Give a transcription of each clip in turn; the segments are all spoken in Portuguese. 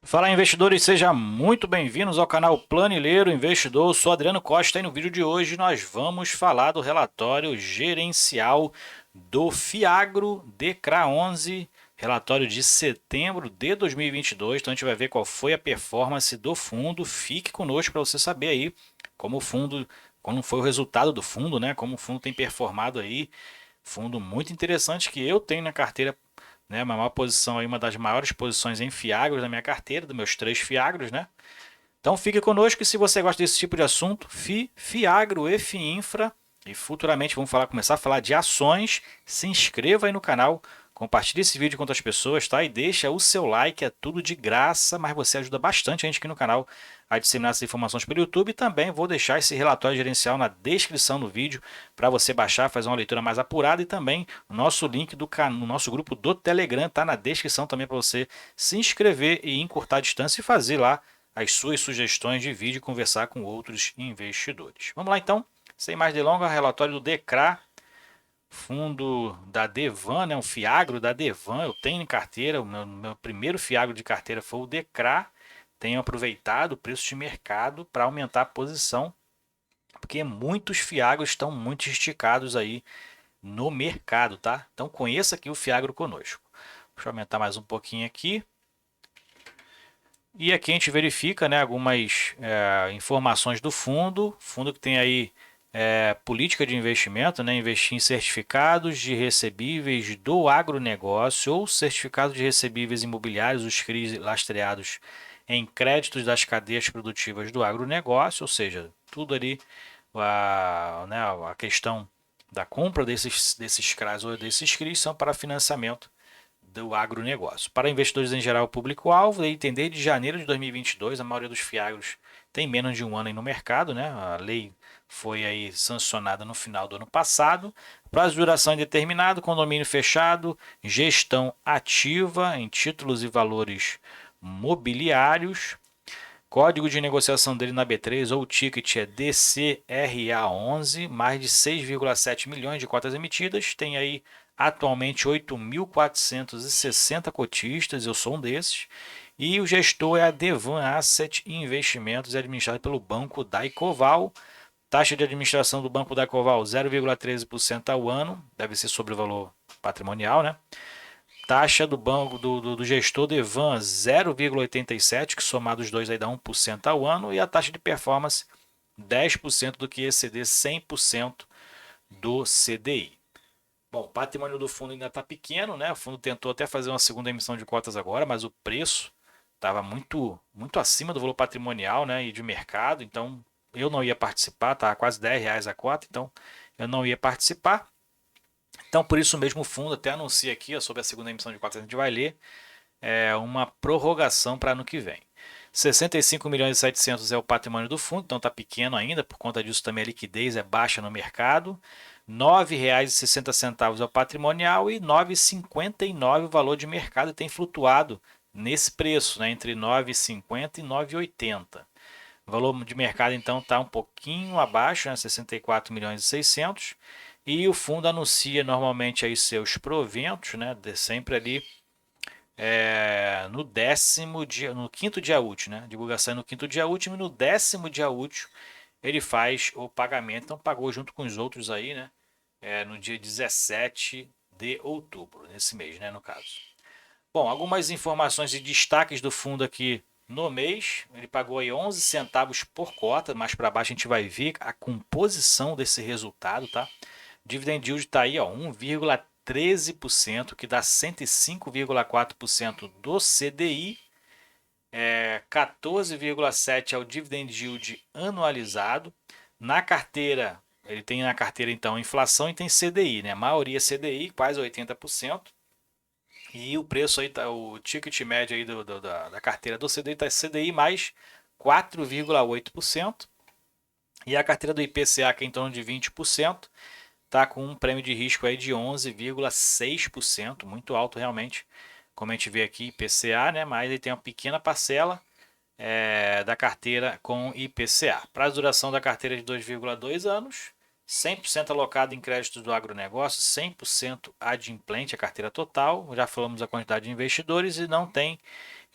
Fala investidores, sejam muito bem-vindos ao canal Planileiro Investidor. Eu sou Adriano Costa e no vídeo de hoje nós vamos falar do relatório gerencial do Fiagro DECRA 11, relatório de setembro de 2022. Então a gente vai ver qual foi a performance do fundo. Fique conosco para você saber aí como foi o resultado do fundo, né? Como o fundo tem performado aí. Fundo muito interessante que eu tenho na carteira, né? Uma maior posição aí, uma das maiores posições em Fiagros da minha carteira, dos meus 3 Fiagros, né? Então fique conosco e se você gosta desse tipo de assunto, Fiagro e Fiinfra, e futuramente começar a falar de ações, se inscreva aí no canal, compartilhe esse vídeo com outras pessoas, tá? E deixa o seu like, é tudo de graça, mas você ajuda bastante a gente aqui no canal a disseminar essas informações pelo YouTube. E também vou deixar esse relatório gerencial na descrição do vídeo para você baixar, fazer uma leitura mais apurada. E também o nosso link no nosso grupo do Telegram está na descrição também para você se inscrever e encurtar a distância e fazer lá as suas sugestões de vídeo e conversar com outros investidores. Vamos lá então, sem mais delongas, relatório do DECRA, fundo da Devan, né, um Fiagro da Devan, eu tenho em carteira, o meu primeiro Fiagro de carteira foi o DECRA, tenho aproveitado o preço de mercado para aumentar a posição, porque muitos Fiagros estão muito esticados aí no mercado, tá? Então conheça aqui o Fiagro conosco. Deixa eu aumentar mais um pouquinho aqui. E aqui a gente verifica, né, algumas informações do fundo. Fundo que tem aí política de investimento, né, investir em certificados de recebíveis do agronegócio ou certificados de recebíveis imobiliários, os CRIs lastreados em créditos das cadeias produtivas do agronegócio, ou seja, tudo ali né, a questão da compra desses CRAs ou desses CRIs são para financiamento do agronegócio. Para investidores em geral, o público-alvo, entender de janeiro de 2022, a maioria dos fiagros tem menos de um ano aí no mercado, né? A lei foi aí sancionada no final do ano passado. Prazo de duração indeterminado, condomínio fechado, gestão ativa em títulos e valores mobiliários. Código de negociação dele na B3 ou o ticket é DCRA11, mais de 6,7 milhões de cotas emitidas. Tem aí atualmente 8.460 cotistas, eu sou um desses. E o gestor é a Devan Asset Investimentos, administrado pelo Banco Daicoval. Taxa de administração do Banco Daicoval 0,13% ao ano, deve ser sobre o valor patrimonial, né? Taxa do banco do gestor Devan 0,87, que somado os dois aí dá 1% ao ano, e a taxa de performance 10% do que exceder 100% do CDI. Bom, o patrimônio do fundo ainda está pequeno, né? O fundo tentou até fazer uma segunda emissão de cotas agora, mas o preço estava muito acima do valor patrimonial, né, e de mercado, então eu não ia participar, estava quase R$ 10 a cota, então eu não ia participar. Então, por isso mesmo, o fundo até anuncia aqui ó, sobre a segunda emissão de cotas, a gente vai ler, uma prorrogação para ano que vem. 65 milhões e 700 é o patrimônio do fundo, então está pequeno ainda, por conta disso também a liquidez é baixa no mercado. R$ 9,60 é o patrimonial e 9,59 o valor de mercado, e tem flutuado nesse preço, né, entre 9,50 e 9,80. O valor de mercado então está um pouquinho abaixo, né, 64 milhões e 600, e o fundo anuncia normalmente aí seus proventos, né, sempre ali no décimo dia, no quinto dia útil, né? Divulgação é no quinto dia útil e no 10º dia útil ele faz o pagamento. Então pagou junto com os outros aí, né? No dia 17 de outubro, nesse mês, né? No caso. Bom, algumas informações e destaques do fundo aqui no mês. Ele pagou aí 11 centavos por cota. Mais para baixo a gente vai ver a composição desse resultado, tá? Dividend yield está aí, ó, 1,13%, que dá 105,4% do CDI. 14,7% é o dividend yield anualizado. Na carteira, ele tem na carteira então inflação e tem CDI, né? A maioria CDI, quase 80%. E o preço aí, tá, o ticket médio aí da carteira do CDI está CDI mais 4,8%. E a carteira do IPCA, que é em torno de 20%, está com um prêmio de risco aí de 11,6%, muito alto realmente, como a gente vê aqui, IPCA, né? Mas ele tem uma pequena parcela da carteira com IPCA. Prazo de duração da carteira é de 2,2 anos, 100% alocado em créditos do agronegócio, 100% adimplente à carteira total, já falamos a quantidade de investidores e não tem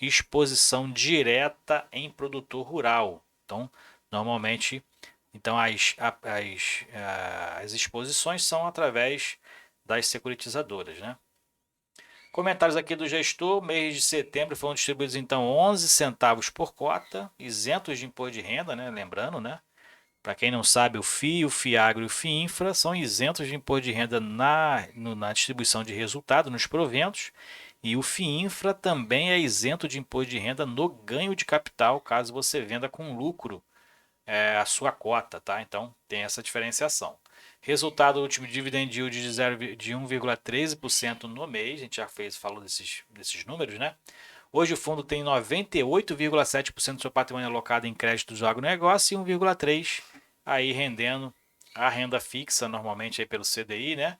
exposição direta em produtor rural. Então, normalmente, então as exposições são através das securitizadoras, né? Comentários aqui do gestor, mês de setembro foram distribuídos então 11 centavos por cota, isentos de imposto de renda, né? Lembrando, né? Para quem não sabe, o FII, o FIAGRO e o FIINFRA são isentos de imposto de renda na distribuição de resultado, nos proventos, e o FIINFRA também é isento de imposto de renda no ganho de capital, caso você venda com lucro a sua cota, tá? Então tem essa diferenciação. Resultado último dividend yield de 1,13% no mês, a gente já falou desses números, né? Hoje o fundo tem 98,7% do seu patrimônio alocado em créditos do agronegócio e 1,3% aí rendendo a renda fixa, normalmente aí pelo CDI, né?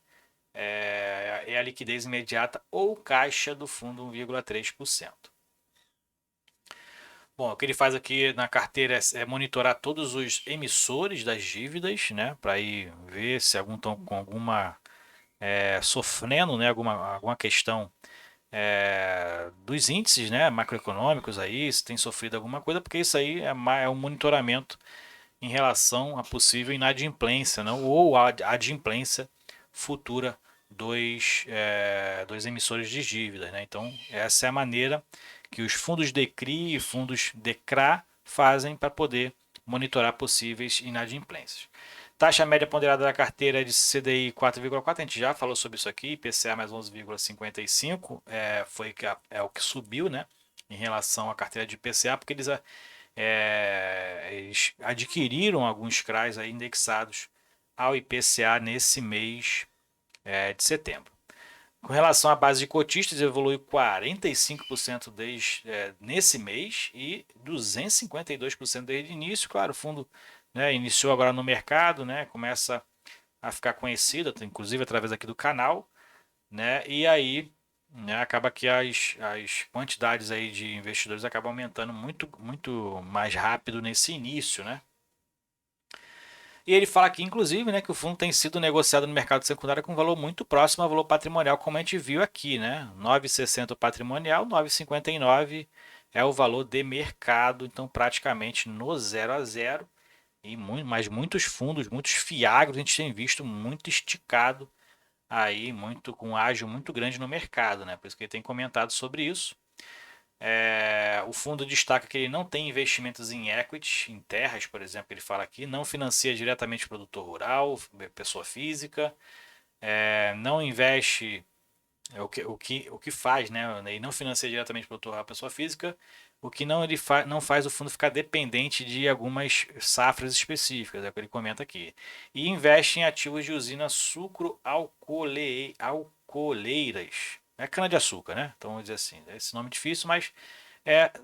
É a liquidez imediata ou caixa do fundo 1,3%. Bom, o que ele faz aqui na carteira é monitorar todos os emissores das dívidas, né? Para ir ver se algum estão com alguma sofrendo, né? Alguma questão dos índices, né, macroeconômicos aí, se tem sofrido alguma coisa, porque isso aí é um monitoramento em relação a possível inadimplência, não, ou a adimplência futura dos emissores de dívidas, né? Então, essa é a maneira que os fundos DECRI e fundos DECRA fazem para poder monitorar possíveis inadimplências. Taxa média ponderada da carteira é de CDI 4,4, a gente já falou sobre isso aqui, IPCA mais 11,55, é o que subiu, né, em relação à carteira de IPCA, porque eles adquiriram alguns CRAs aí indexados ao IPCA nesse mês de setembro. Com relação à base de cotistas, evoluiu 45% nesse mês e 252% desde o início. Claro, o fundo, né, iniciou agora no mercado, né, começa a ficar conhecido, inclusive através aqui do canal, né, e aí, né, acaba que as quantidades aí de investidores acabam aumentando muito, muito mais rápido nesse início, né? E ele fala aqui, inclusive, né, que o fundo tem sido negociado no mercado secundário com um valor muito próximo ao valor patrimonial, como a gente viu aqui, né? 9,60 o patrimonial, 9,59 é o valor de mercado, então praticamente no 0 a 0. Mas muitos fundos, muitos fiagros a gente tem visto muito esticado aí, muito com um ágio muito grande no mercado, né? Por isso que ele tem comentado sobre isso. O fundo destaca que ele não tem investimentos em equity, em terras, por exemplo, ele fala aqui, não financia diretamente o produtor rural, pessoa física, não investe, o que faz, né? E não financia diretamente o produtor rural, pessoa física, o que não faz o fundo ficar dependente de algumas safras específicas, é o que ele comenta aqui. E investe em ativos de usina sucro-alcooleiras. É cana-de-açúcar, né? Então vamos dizer assim, é esse nome difícil, mas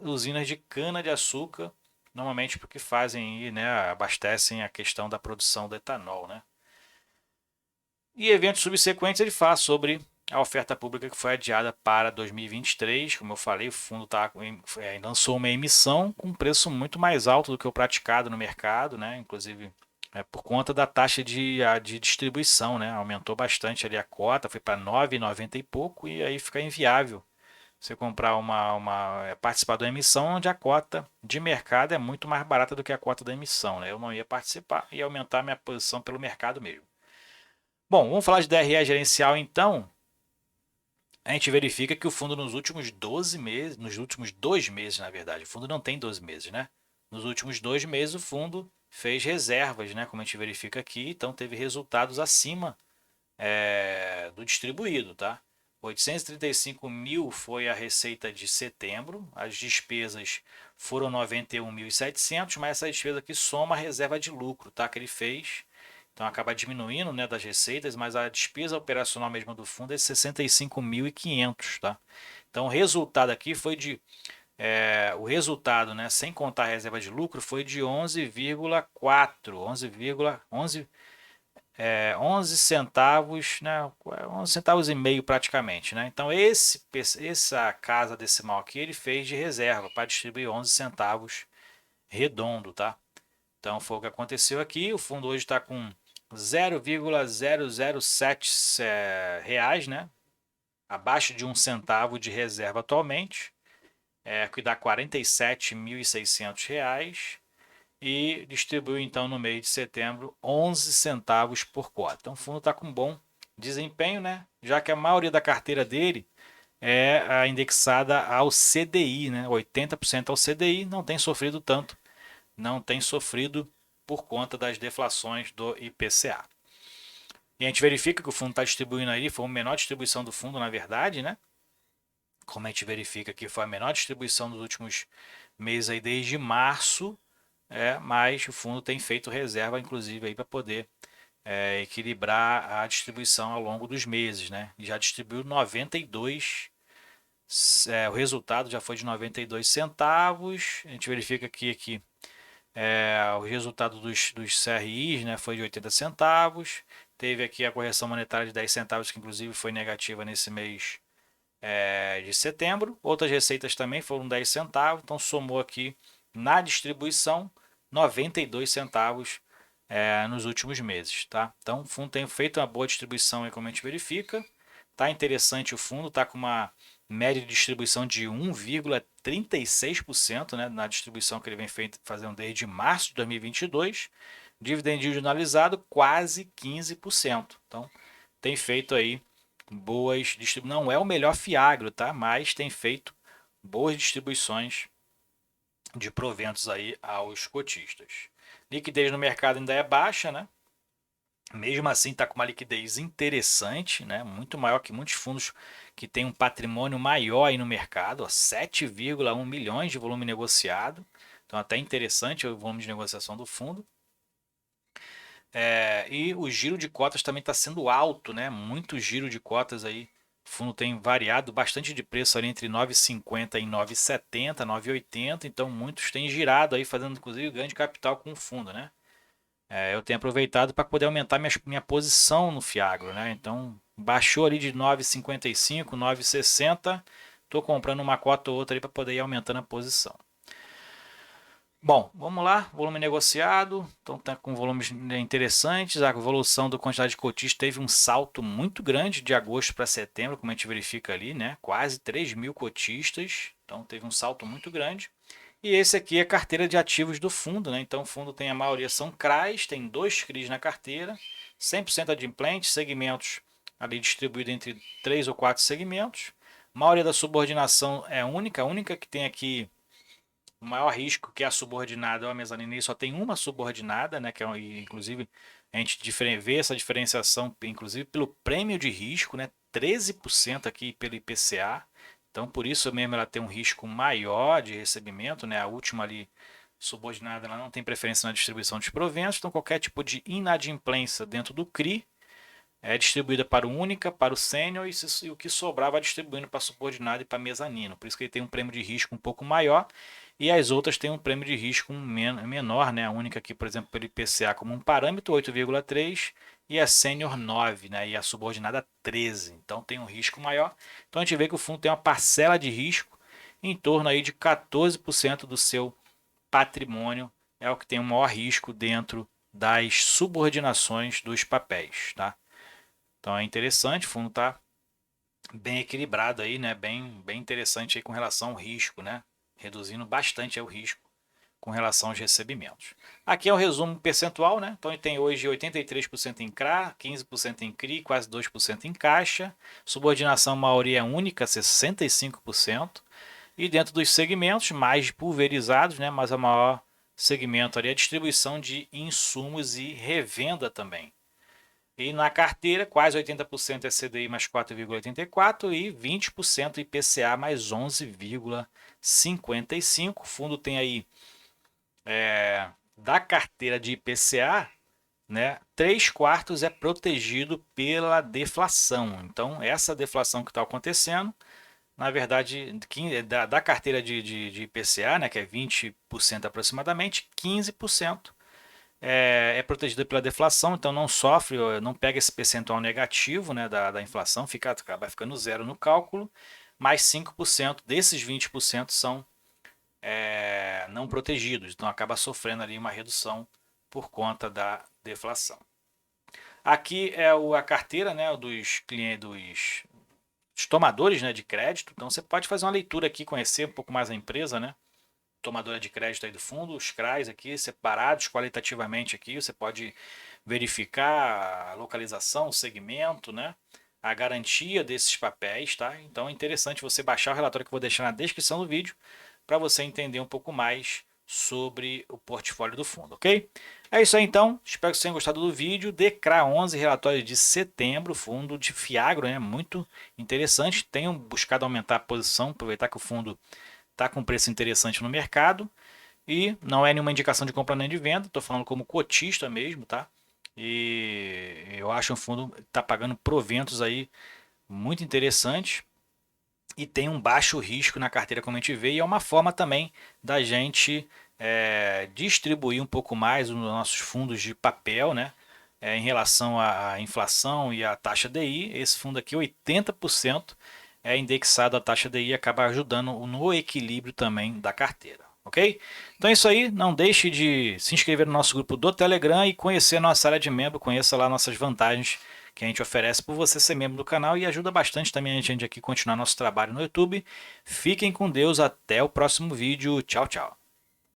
usinas de cana-de-açúcar, normalmente porque fazem, né, abastecem a questão da produção do etanol, né? E eventos subsequentes ele fala sobre a oferta pública que foi adiada para 2023. Como eu falei, o fundo lançou uma emissão com um preço muito mais alto do que o praticado no mercado, né? Inclusive por conta da taxa de distribuição, né? Aumentou bastante ali a cota, foi para 9,90 e pouco, e aí fica inviável você comprar participar da emissão onde a cota de mercado é muito mais barata do que a cota da emissão, né? Eu não ia participar e aumentar minha posição pelo mercado mesmo. Bom, vamos falar de DRE gerencial então. A gente verifica que o fundo nos últimos 12 meses, nos últimos 2 meses, na verdade, o fundo não tem 12 meses, né? Nos últimos 2 meses o fundo fez reservas, né? Como a gente verifica aqui, então teve resultados acima do distribuído, tá? 835 mil foi a receita de setembro, as despesas foram 91.700, mas essa despesa aqui soma a reserva de lucro, tá? Que ele fez. Então acaba diminuindo, né, das receitas, mas a despesa operacional mesmo do fundo é 65.500, tá? Então o resultado aqui foi o resultado, né, sem contar a reserva de lucro, foi de 11,4, 11 centavos, né, 11 centavos e meio praticamente, né? Então essa casa decimal aqui ele fez de reserva para distribuir 11 centavos redondo, tá? Então foi o que aconteceu aqui. O fundo hoje está com 0,007 reais, né? Abaixo de 1 centavo de reserva atualmente, que dá R$ 47.600, e distribuiu então no mês de setembro 11 centavos por cota. Então o fundo está com bom desempenho, né? Já que a maioria da carteira dele é indexada ao CDI, né? 80% ao CDI, não tem sofrido tanto, não tem sofrido por conta das deflações do IPCA. E a gente verifica que o fundo está distribuindo aí, foi a menor distribuição do fundo, na verdade, né? Como a gente verifica que foi a menor distribuição dos últimos meses aí desde março, mas o fundo tem feito reserva, inclusive, aí para poder equilibrar a distribuição ao longo dos meses, né? E já distribuiu 92, o resultado já foi de 92 centavos. A gente verifica aqui o resultado dos CRIs, né, foi de 80 centavos. Teve aqui a correção monetária de 10 centavos, que inclusive foi negativa nesse mês de setembro. Outras receitas também foram 10 centavos, então somou aqui na distribuição 92 centavos nos últimos meses. Tá? Então o fundo tem feito uma boa distribuição, aí, como a gente verifica. Tá interessante o fundo, tá com uma média de distribuição de 1,36%, né, na distribuição que ele vem fazendo desde março de 2022. Dividend yield analisado quase 15%. Então tem feito aí boas distribuições. Não é o melhor Fiagro, tá? Mas tem feito boas distribuições de proventos aí aos cotistas. Liquidez no mercado ainda é baixa, né? Mesmo assim, está com uma liquidez interessante, né? Muito maior que muitos fundos que têm um patrimônio maior aí no mercado, ó, 7,1 milhões de volume negociado. Então, até interessante o volume de negociação do fundo. E o giro de cotas também está sendo alto, né? Muito giro de cotas aí. O fundo tem variado bastante de preço ali entre 9,50 e 9,70, 9,80. Então, muitos têm girado aí, fazendo inclusive ganho de capital com o fundo, né? Eu tenho aproveitado para poder aumentar minha posição no Fiagro, né? Então, baixou ali de 9,55, 9,60. Estou comprando uma cota ou outra ali para poder ir aumentando a posição. Bom, vamos lá, volume negociado, então está com volumes interessantes, a evolução da quantidade de cotistas teve um salto muito grande de agosto para setembro, como a gente verifica ali, né? Quase 3 mil cotistas, então teve um salto muito grande. E esse aqui é a carteira de ativos do fundo, né? Então o fundo tem a maioria são CRAs, tem 2 CRIs na carteira, 100% adimplentes, segmentos ali distribuído entre 3 ou 4 segmentos. A maioria da subordinação é única, a única que tem aqui o maior risco, que é a subordinada ou a mezanina, e só tem uma subordinada, né? Que inclusive a gente vê essa diferenciação, inclusive pelo prêmio de risco, né? 13% aqui pelo IPCA. Então, por isso mesmo ela tem um risco maior de recebimento, né? A última ali subordinada, ela não tem preferência na distribuição de proventos, então qualquer tipo de inadimplência dentro do CRI é distribuída para o única, para o sênior, e o que sobrar vai distribuindo para subordinado e para mezanino. Por isso que ele tem um prêmio de risco um pouco maior e as outras têm um prêmio de risco menor, né? A única aqui, por exemplo, pelo IPCA como um parâmetro, 8,3, e a sênior 9, né? E a subordinada 13. Então tem um risco maior. Então a gente vê que o fundo tem uma parcela de risco em torno aí de 14% do seu patrimônio, é o que tem o maior risco dentro das subordinações dos papéis, tá? Então é interessante, o fundo está bem equilibrado aí, né? Bem interessante aí com relação ao risco, né? Reduzindo bastante o risco com relação aos recebimentos. Aqui é o resumo percentual, né? Então ele tem hoje 83% em CRA, 15% em CRI, quase 2% em caixa. Subordinação maioria única, 65%. E dentro dos segmentos mais pulverizados, né? Mas a maior segmento ali é a distribuição de insumos e revenda também. E na carteira, quase 80% é CDI mais 4,84 e 20% IPCA mais 11,55. O fundo tem aí, da carteira de IPCA, né, 3/4 é protegido pela deflação. Então, essa deflação que está acontecendo, na verdade, da carteira de IPCA, né, que é 20% aproximadamente, 15% é protegida pela deflação, então não sofre, não pega esse percentual negativo, né, da inflação, acaba ficando zero no cálculo, mas 5% desses 20% são não protegidos, então acaba sofrendo ali uma redução por conta da deflação. Aqui é a carteira, né, dos clientes, dos tomadores, né, de crédito. Então você pode fazer uma leitura aqui, conhecer um pouco mais a empresa, né? Tomadora de crédito aí do fundo, os CRAs aqui separados qualitativamente aqui, você pode verificar a localização, o segmento, né? A garantia desses papéis, tá? Então é interessante você baixar o relatório que eu vou deixar na descrição do vídeo para você entender um pouco mais sobre o portfólio do fundo, ok? É isso aí então, espero que vocês tenham gostado do vídeo. DECRA 11, relatório de setembro, fundo de Fiagro, né? Muito interessante. Tenham buscado aumentar a posição, aproveitar que o fundo está com preço interessante no mercado. E não é nenhuma indicação de compra nem de venda, estou falando como cotista mesmo, tá? E eu acho um fundo que está pagando proventos aí muito interessantes e tem um baixo risco na carteira, como a gente vê, e é uma forma também da gente distribuir um pouco mais os nossos fundos de papel, né? Em relação à inflação e à taxa DI, esse fundo aqui, 80% é indexado à taxa DI e acaba ajudando no equilíbrio também da carteira, ok? Então é isso aí, não deixe de se inscrever no nosso grupo do Telegram e conhecer a nossa área de membro, conheça lá nossas vantagens que a gente oferece por você ser membro do canal e ajuda bastante também a gente aqui a continuar nosso trabalho no YouTube. Fiquem com Deus, até o próximo vídeo, tchau, tchau.